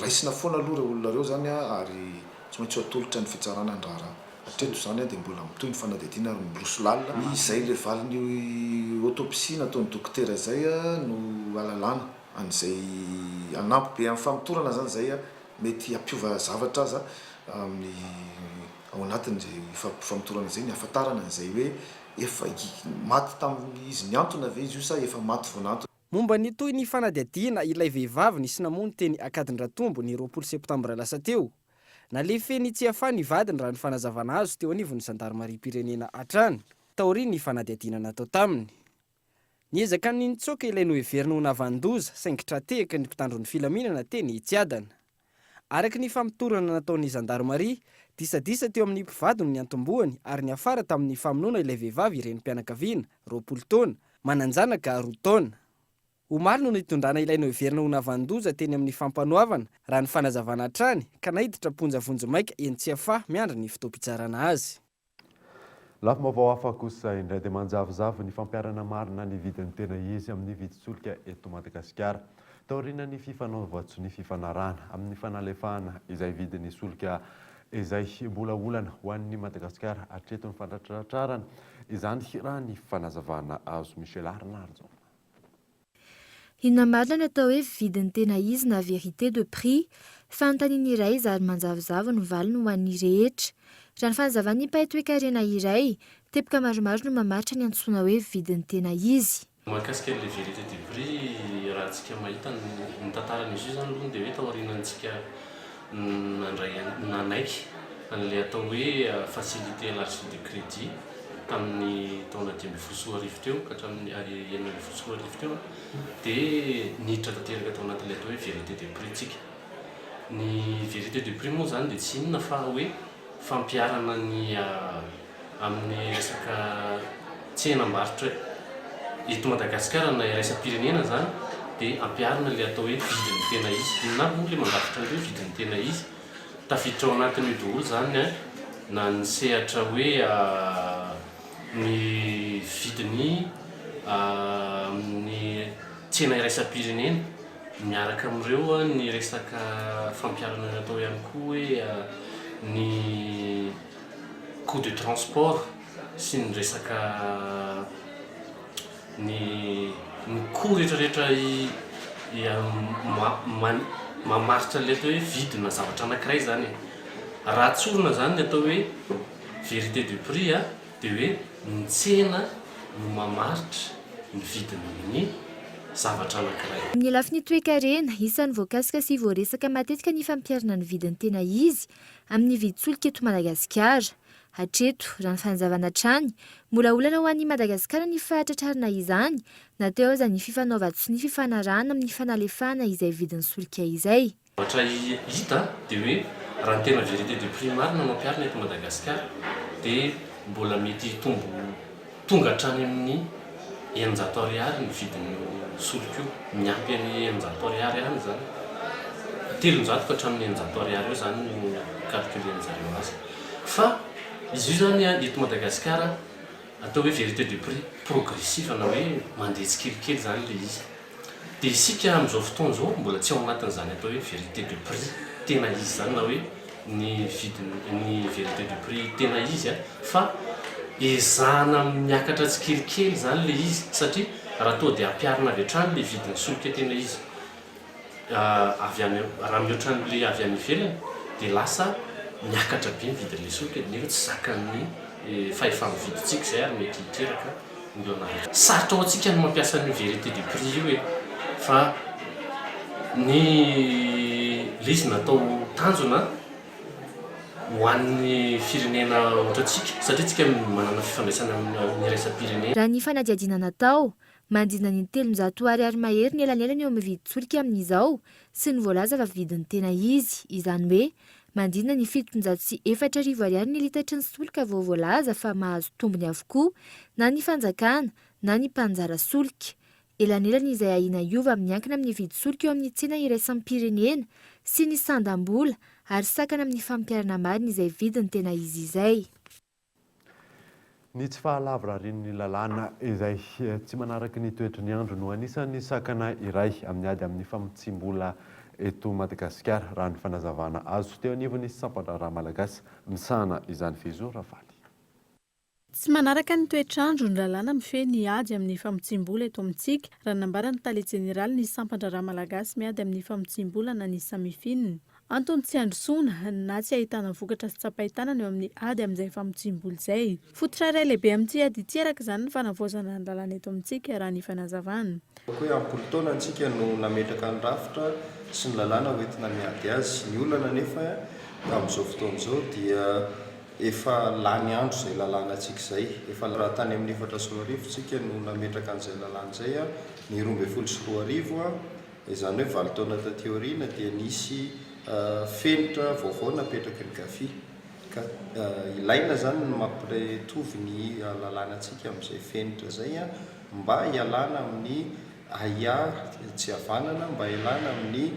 raisina foana aloha reo olona reo zany ary tsy maintsy atolotra ny fitsarana ny raharaha. Hatreto zany dia mbola mitoy ny fanadihadiana ary miroso lalina. Izay le valin'ny autopsie nataon'ny dokotera izay no alalana an'izay anampy be amin'ny famotorana zany izay mety hampiova zavatra aza amin'ny ao anatin'izay famotorana izay ny ahafantarana izay hoe efa maty tamin'izy niantona ve izy io sa efa maty vao nantona.
Momba ny toy ny fanadihadiana ilay vehivavy nisy namono teny Akadindratombo ny 20 septambra lasa teo. Nalefeny tsy afany vadiny raha ny fanazavana azo teo anivon'ny gendarmerie pirenena hatrany taoriany ny fanadihadiana natao taminy. Niezaka ny nitsoka ilay noheverina ho navandoza saingitra tehaka ny mpitandron'ny filaminana teny Tsiadana. Araky ny famotorana nataon'ny gendarmerie disadisa teo amin'ny mpivady no niantombohany ary ny afara tamin'ny famonoana ilay vehivavy ireny mpianakaviana 20 taona mananjanaka 2 taona. Omaly no nitondrana ilay noheverina ho navandoza teny amin'ny fampanoavana raha ny fanazavana hatrany ka nahiditra ponjavonjo maika eny tsy afaha miandry ny fotoam-pitsarana azy.
Lafo mavao hafa kosa indray dia manjavozavo ny fampiarana marina ny vidiny tena izy amin'ny vidin-tsolika eto Madagasikara. Taoriana ny fifanaovatso ny fifanarahana amin'ny fanalefahana izay vidin'ny solika izay mbola olana ho an'ny Madagasikara hatreto ny fandratratrarana izany raha ny fanazavana azo Michel Arnardo.
Inona marina no atao hoe vidiny tena izy na vérité de prix fanontaniana iray izary manjavozavo ny valiny ho an'ny rehetra. Raha ny fanazavany mpahay-toe-karena iray tepika maromaro no mamaritra ny antsoina hoe vidiny tena izy.
Mahakasika le vérité de prix raha antsika mahita ny tantaran'izy io zany aloha dia hoe taorianantsika nandray nanaiky an'ilay atao hoe facilité élargie de crédit tamin'ny taona 2010 teo ka hatramin'ny 2010 teo dia niditra tanteraka tao anatin'ilay atao hoe vérité de prix tsika. Ny vérité de prix moa zany dia tsy inona fa hoe fampiarana ny amin'ny resaka tsenam-barotra eto Madagasikara na iraisam-pirenena zany dia ampiarina le atao hoe vidiny tena izy. Na moa le mandrafitra an'ireo vidiny tena izy tafiditra ao anatin'io daholo zany na ny sehatra hoe ny vidiny amin'ny tsena iraisam-pirenena miaraka amin'ireo ny resaka fampiarana atao ihany koa hoe ny coût de transport sy ny resaka ny coût rehetrarehetra mamaritra le atao hoe vidina zavatra anankiray zany. Raha tsorina zany ny atao hoe vérité de prix dia hoe ny tsena no mamaritra ny vidiny zavatra anankiray.
Amin'ny lafiny toe-karena isan'ny voakasika sy voaresaka matetika ny fampiarana ny vidiny tena izy amin'ny vidin-tsolika eto Madagasikara. Hatreto raha ny fanazavana hatrany mbola olana ho an'ny Madagasikara ny fahatratrarana izany nateo aza ny fifanaovatso ny fifanarahana amin'ny fanalefahana izay vidin'ny solika izay.
Ohatra hita dia hoe raha ny tena vérité de prix marina mampiarina eto Madagasikara dia mbola mety tonga hatrany amin'ny 100 ariary ny vidin'ny solika io, miampy amin'ny 100 ariary ihany zany. 300 ka hatramin'ny 100 ariary eo zany no calculen'izareo azy. Fa izy io zany eto Madagasikara atao hoe vérité de prix progressif na hoe mandeha tsikelikely zany le izy. Dia isika amin'izao fotoana izao mbola tsy ao anatin'izany atao hoe vérité de prix tena izy zany na hoe ny vidiny ny vérité de prix tena izy fa ezahana miakatra tsikelikely zany le izy satria raha toa dia ampiarina avy hatrany le vidiny solika tena izy raha mihoatran'le avy any ivelany dia lasa miakatra be ny vidin'le solika nefa tsy zakan'ny fahefa-mividintsika zay ary mety hiteraka milionara. Sarotra ao antsika no mampiasa ny vérité du prix io fa ny le izy natao tanjona ho an'ny firenena ohatratsika satria tsika manana fifandraisana amin'ny raisam-pirenena.
Raha ny fanadihadiana natao mandina ny 300 ariary mahery ny elanelany eo amin'ny vidy solika amin'izao sy ny voalaza fa vidiny tena izy, izany hoe mandina ny 704 ariary ny litatry ny solika vao voalaza fa mahazo tombony avokoa na ny fanjakana na ny mpanjara solika. Elanelany izay ahina iova miankina amin'ny vidy solika eo amin'ny tsena iraisampirenena sy ny sandam-bola ary sakana amin'ny fampiarana marina izay vidiny tena izy izay.
Ny tsy fahalavra rin'ny lalàna izay tsy manaraka ny toetra ny andro no anisan'ny sakana iray amin'ny ady amin'ny famotsim-bola eto Madagasikara raha ny fanazavana azo teo anivon'ny sampandraraha malagasy misana izany fizo Ravaly.
Tsy manaraka ny toetrandro ny lalàna mifehy ny ady amin'ny famotsim-bola eto amintsika raha nambara ny tale jeneraly ny sampandraraha malagasy miady amin'ny famotsim-bola na ny samifinina. Antony tsy androsoana na tsy ahitana vokatra sy tsapahitanana eo amin'ny ady amin'izay famotsim-bola izay. Fototra iray lehibe amin'ity ady ity araka izany ny fanavaozana ny lalàna eto amintsika raha ny fanazavana.
Hoe ampolo taona antsika no nametraka ny rafitra sy ny lalàna hoentina miady azy. Ny olana nefa amin'izao fotoan'izao dia efa lany andro izay lalàna antsika izay. Efa raha tany amin'ny 4 tsika no nametraka an'izay lalàna izay ny 12 izany hoe 7 taona taty aoriana dia nisy fenitra vaovao napetraky ny gafy ka ilaina zany ny mampitovy ny lalàna antsika amin'izay fenitra izay mba hialana amin'ny aia tsy havanana, mba hialana amin'ny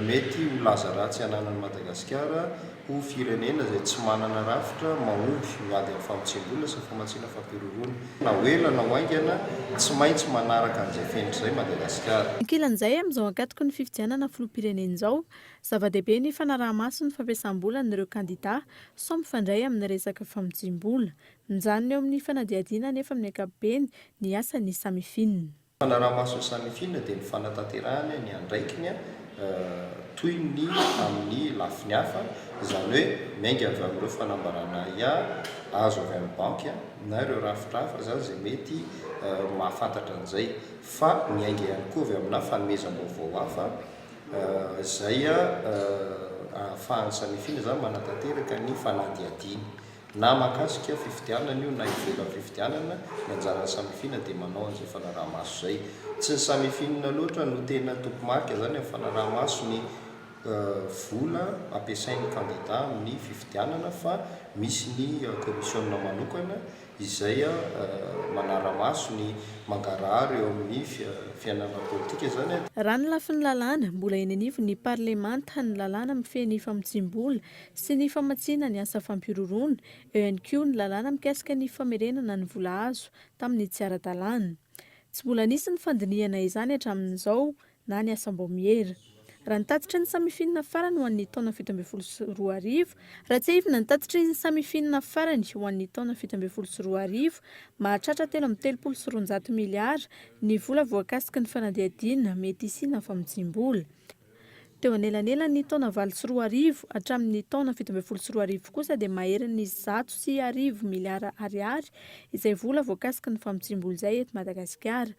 mety ho laza ratsy ananan'ny Madagasikara ho firenena izay tsy manana rafitra mahomby miady amin'ny famotsim-bola sy famatsiana fampiroroana. Na hoela na hoaingana tsy maintsy manaraka an'izay fenitra izay Madagasikara.
Ankilan'izay amin'izao ankatoko ny fifidianana filoham-pirenena izao, zava-dehibe ny fanaraha-maso ny fampiasam-bola n'ireo kandidà sao mifandray amin'ny resaka famotsim-bola. Mijanona eo amin'ny fanadihadiana nefa amin'ny ankapobeny ny asan'ny samifinina.
Fanaraha-maso ny samifinina dia ny fanatanterahana ny andraikiny toy ny amin'ny lafiny hafa, izany hoe miainga avy amin'ireo fanambarana azo avy amin'ny banky na ireo rafitra hafa zany izay mety mahafantatra an'izay, fa miainga ihany koa avy amina fanomezam-baovao hafa izay ahafahan'ny samifinina zany manatanteraka ny fanadihadiana na mahakasika fifidianana io na ivelan'ny fifidianana. Ny anjaran'ny samifinina dia manao an'izay fanaraha-maso izay. Tsy ny samifinina loatra no tena topomarika zany amin'ny fanaraha-maso ny vola ampiasain'ny kandidà amin'ny fifidianana, fa misy ny komisiona manokana izay manara-maso ny mangarahara eo amin'ny fiainana politika zany.
Raha ny lafin'ny lalàna mbola eny anivo ny parlemanta ny lalàna mifehy ny famotsim-bola sy ny famatsiana ny asa fampiroroana, eo ihany koa ny lalàna mikasika ny famerenana ny vola azo tamin'ny tsy ara-dalàna. Tsy mbola nisy ny fandinihana izany hatramin'izao na ny asam-bomiera. Raha nitatitra ny samifinina farany ho an'ny taona 2012, raha tsy ahivina nitatitra ny samifinina farany ho an'ny taona 2012, mahatratra telo amin'ny 300 miliara ny vola voakasika ny fanadihadiana mety hisiana famotsim-bola. Teo anelanelany taona 2013 hatramin'ny taona 2012 kosa dia mahery ny 110 miliara ariary izay vola voakasika ny famotsim-bola izay eto Madagasikara.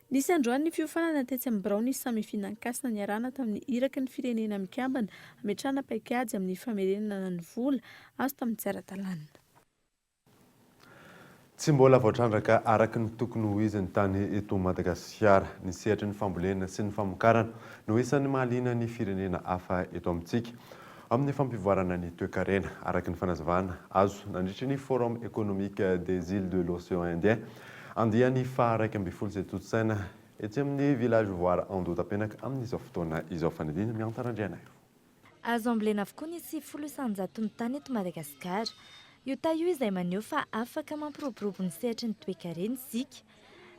Nisy androany ny fiofanana tetsy amin'ny birao ny samifinina ankasina ny arana tamin'ny iraky ny firenena mikambana ametrahana paikady amin'ny famerenana ny vola azo tamin'ny tsy ara-dalàna.
Tsy mbola voatrandraka araky ny tokony ho izy ny tany eto Madagasikara, ny sehatry ny fambolena sy ny famokarana no isan'ny mahaliana ny firenena hafa eto amintsika amin'ny fampivoarana ny toe-karena araky ny fanazavana azo nandritra ny forum économique des îles de l'océan Indien andiany fa 1/12 izay totsaina etsy amin'ny village voara Andotapenaka amin'izao fotoana izao fanadina miantarandriana io.
Azo ambolena avokoa ny 700 ny tany eto Madagasikara. Io taio izay maneho fa afaka mampiroborobo ny sehatry ny toe-karena isika.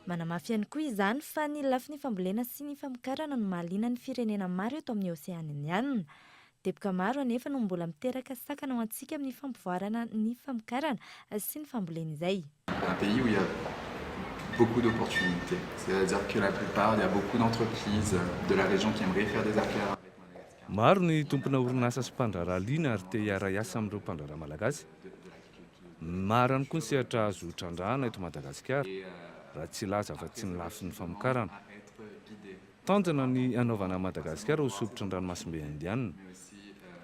Manamafy ihany koa izany fa ny lafiny fambolena sy ny famokarana no mahaliana ny firenena maro eto amin'ny Oseana Indiana. Teboka maro anefa no mbola miteraka sakana ho antsika amin'ny fampivoarana ny famokarana sy ny fambolena izay.
Un pays où il y a beaucoup d'opportunités. C'est-à-dire que la plupart, il y a beaucoup d'entreprises de la région qui aimeraient faire des affaires avec Madagascar.
Maro ny tompona orinasa sy mpandrarahaliana ary te hiara-iasa amin'ireo mpandraraha malagasy. Maro ihany koa ny sehatra azo trandrahana eto Madagasikara raha tsy laza fa-tsy ny lafin'ny famokarana. Tanjona ny anaovana Madagasikara ho sopotra ny ranomasimbe indianina.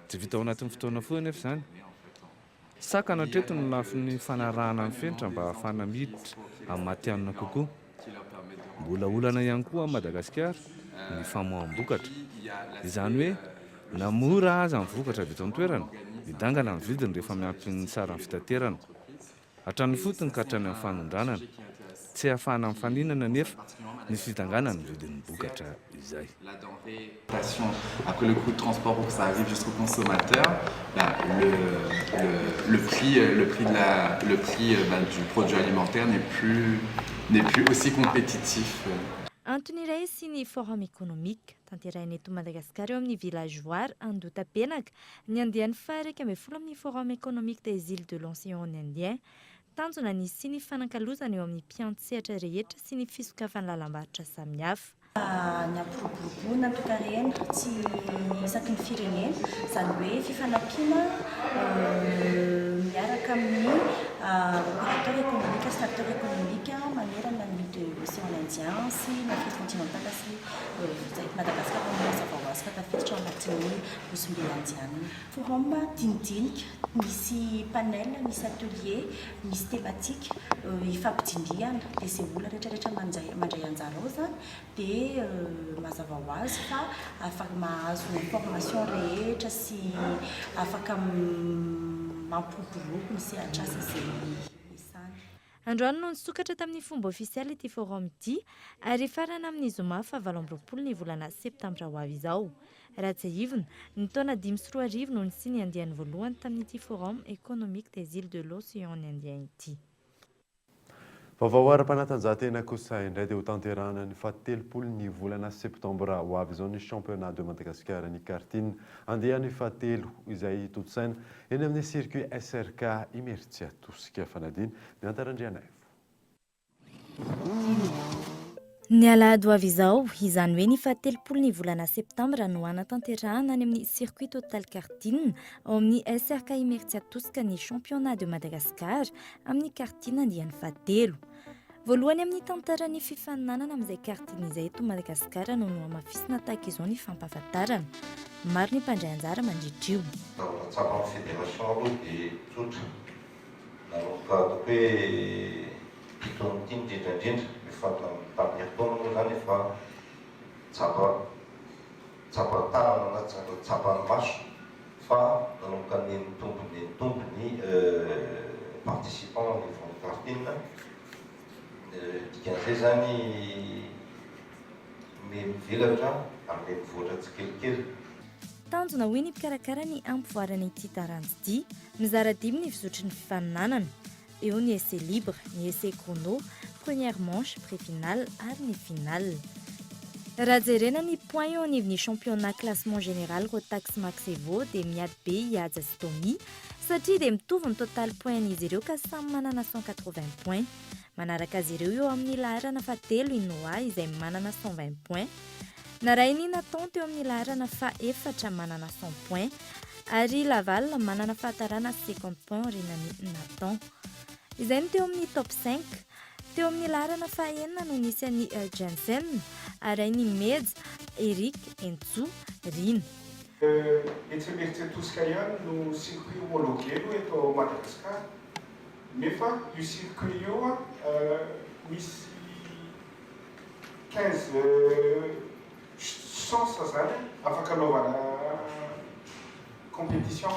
Tsy vita ao anatin'ny fotoana foana nefa izany. Sakana hatreto ny lafin'ny fanarahana ny fenitra mba ahafana miditra amin'ny matianina kokoa. Mbola olana ihany koa a Madagasikara ny famoaham-bokatra. Izany hoe na mora aza ny vokatra avy eto an-toerana, midangana ny vidiny rehefa miampy ny saran'ny fitaterana. Hatrany fotony ka hatrany amin'ny fanondranana. Tsy ahafahana mifaninana nefa ny fitangana ny vidin'ny bokatra izay.
La denrée, après le coût de transport pour que ça arrive jusqu'au consommateur, le prix du produit alimentaire n'est plus aussi compétitif.
Antony iray sy ny forum économique tanteraina eto Madagasikara eo amin'ny villageoire Andotapenaka ny andiany faha 12 amin'ny forum économique des îles de l'océan Indien. Tanjona ny sy ny fanankalozana eo amin'ny mpiantsehatra rehetra sy ny fisokafany lalam-barotra samihafa.
Ny ampiroboroboana tokarena tsy isaky ny firenena izany hoe fifanampiana miaraka amin'ny opérateur économique sy acteur économique manerana ny de l'océan Indien sy l'Afrique continentale sy Madagascar mazava ho azy fa tafiditra ao anatin'ny losimbe indianina. Forum dinidinika, misy panel, misy atelier, misy thématique ifampidindriana dia izay olona rehetrarehetra mandray anjara ao zany dia mazava ho azy fa afaka mahazo information rehetra sy afaka mampiroborobo ny sehatrasa izay isany.
Androany no nisokatra tamin'ny fomba ofisialy ity forum ity ary farana amin'ny zoma fa 20 ny volana septambra ho avy izao. Ratsahivina ny taona 2024 no nisy ny andiany voalohany tamin'ity forum économique des îles de l'océan Indien ity.
Vaovao ara-panatanjahantena kosa indray dia ho tanterahana ny 17 volana septambra ho avy izao ny championnat de Madagascar ny karting andeha ny 17 izay totsaina eny amin'ny circuit SRK Imertsia Tosika Fanadina miantarandriana.
Ny alahady ho avy izao, izany hoe ny 17 volana septambra no anatanterahana any amin'ny circuit total karting ao amin'ny SRK Imertsia Tosika ny championnat de Madagascar amin'ny karting andiany 17. Voalohany amin'ny tantaran'ny fifaninanana amin'izay karting izay eto Madagasikara no hamafisina tahaka izao ny fampahafantarana. Maro ny mpandray anjara mandritra io.
Tsapa amin'ny fédération aloha dia tsotra. Nanomboka hoe pitony ity indrindrandrindra efa tamin'ny hataona moa zany efa tsapa-tanana na tsapany maso fa nanomboka ny tompony participant ny vont karting dikan'izay zany mivelatra ary mivoatra tsikelikely.
Tanjona hoe ny mpikarakara ny ampivoarana ity taranty ity, mizara dimy ny fizotry ny fifaninanana. Eo ny essai libre, ny essai chrono, première manche, pré-finale ary ny finale. Raha jerena ny point eo anivon'ny championnat classement général Rotax Maxevo dia miady be hihaja sy Tommy satria dia mitovy ny total point an'izy ireo ka samy manana 180 point. Manaraka azy ireo eo amin'ny laharana fahatelo Inoa izay manana 120 point. Narainy Nathan teo amin'ny laharana fahaefatra manana 100 point ary Laval manana fahatarana 50 point rinan'ny Nathan. Izay no teo amin'ny top 5. Teo amin'ny laharana fahaenina no nisy an'i Jensen ary ny Meds, Eric, Entsu, Rina.
Etsy Imertsia Tosika ihany no circuit homologué eto Madagasikara. Nefa io circuit io misy 15 chance zany afaka anaovana compétition.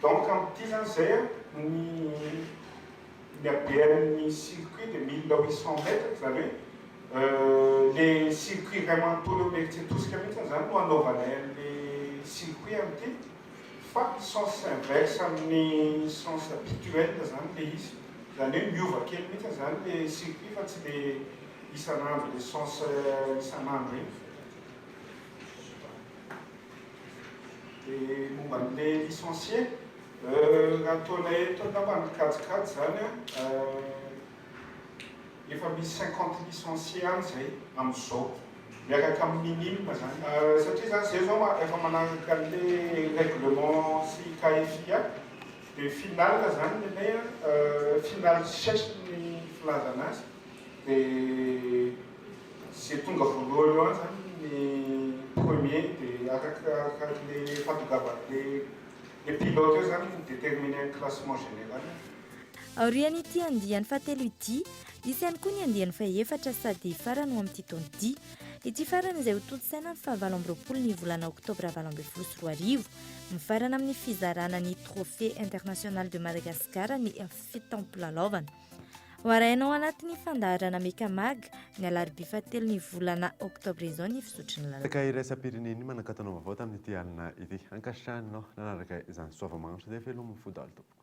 Donc amin'ity zany zay ny abehan'ny circuit de 1800 mètres zany hoe le circuit ray manontolo Imertsia Tosika mihitsy zany no anaovana le circuit amin'ity fa sens inverse amin'ny sens habituel zany le izy. Zany hoe miova kely mihitsy zany le circuit fa tsy le isan'andro le sens isan'andro iny. dia momba n'ilay licencié raha ataonay eto angamba ny kajikajy zany efa misy 50 licencié any zay amin'izao miaraka amin'ny minime zany satria zany zay zao efa manaraka le règlement sy KFIA dia finale zany nenay finale sèche ny filazana azy dia zay tonga voalohany eo any zany ny premier dia araka le fatongavany le pilote eo zany déterminer un classement général.
Aorian'ity andiany fahatelo ity isy ihany koa ny andiany faefatra sady farany ho amin'ity taona ity. Ity farany izay ho toto-saina ny 27 ny volana oktobra 2024 mifarana amin'ny fizarana ny trophée international de Madagascar ny fitampilalovanana. Hoarainao anatin'ny fandaharana Mekamag ny alarobia fahatelo ny volana oktobra izao ny fisotry ny lalana.
Ka iraisam-pireneny manankatanao vaovao tamin'ity alina ity ankasitrahanao nanaraka izany soava-magnitra dia felo mifodalo tompoko.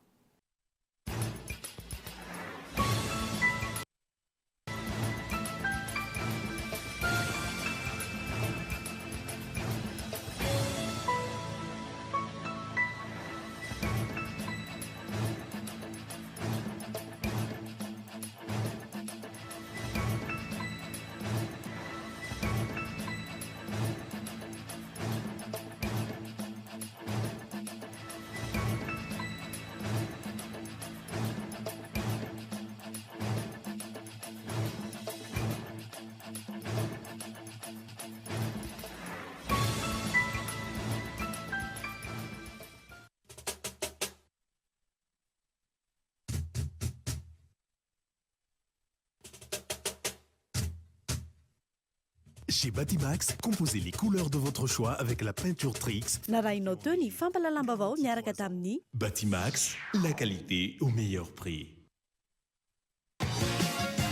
Chez Batimax, composez les couleurs de votre choix avec la peinture Trix.
Narainao teo ny fampalalambavao miaraka tamin'ny
Batimax, la qualité au meilleur prix.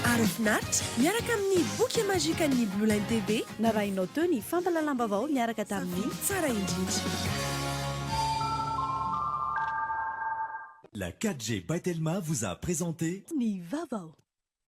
Arofinaritra miaraka amin'ny boky magique an'ny Blue Line TV. Narainao teo ny fampalalambavao miaraka tamin'ny tsara indrindra.
La 4G by Telma vous a présenté
Ni Vavao.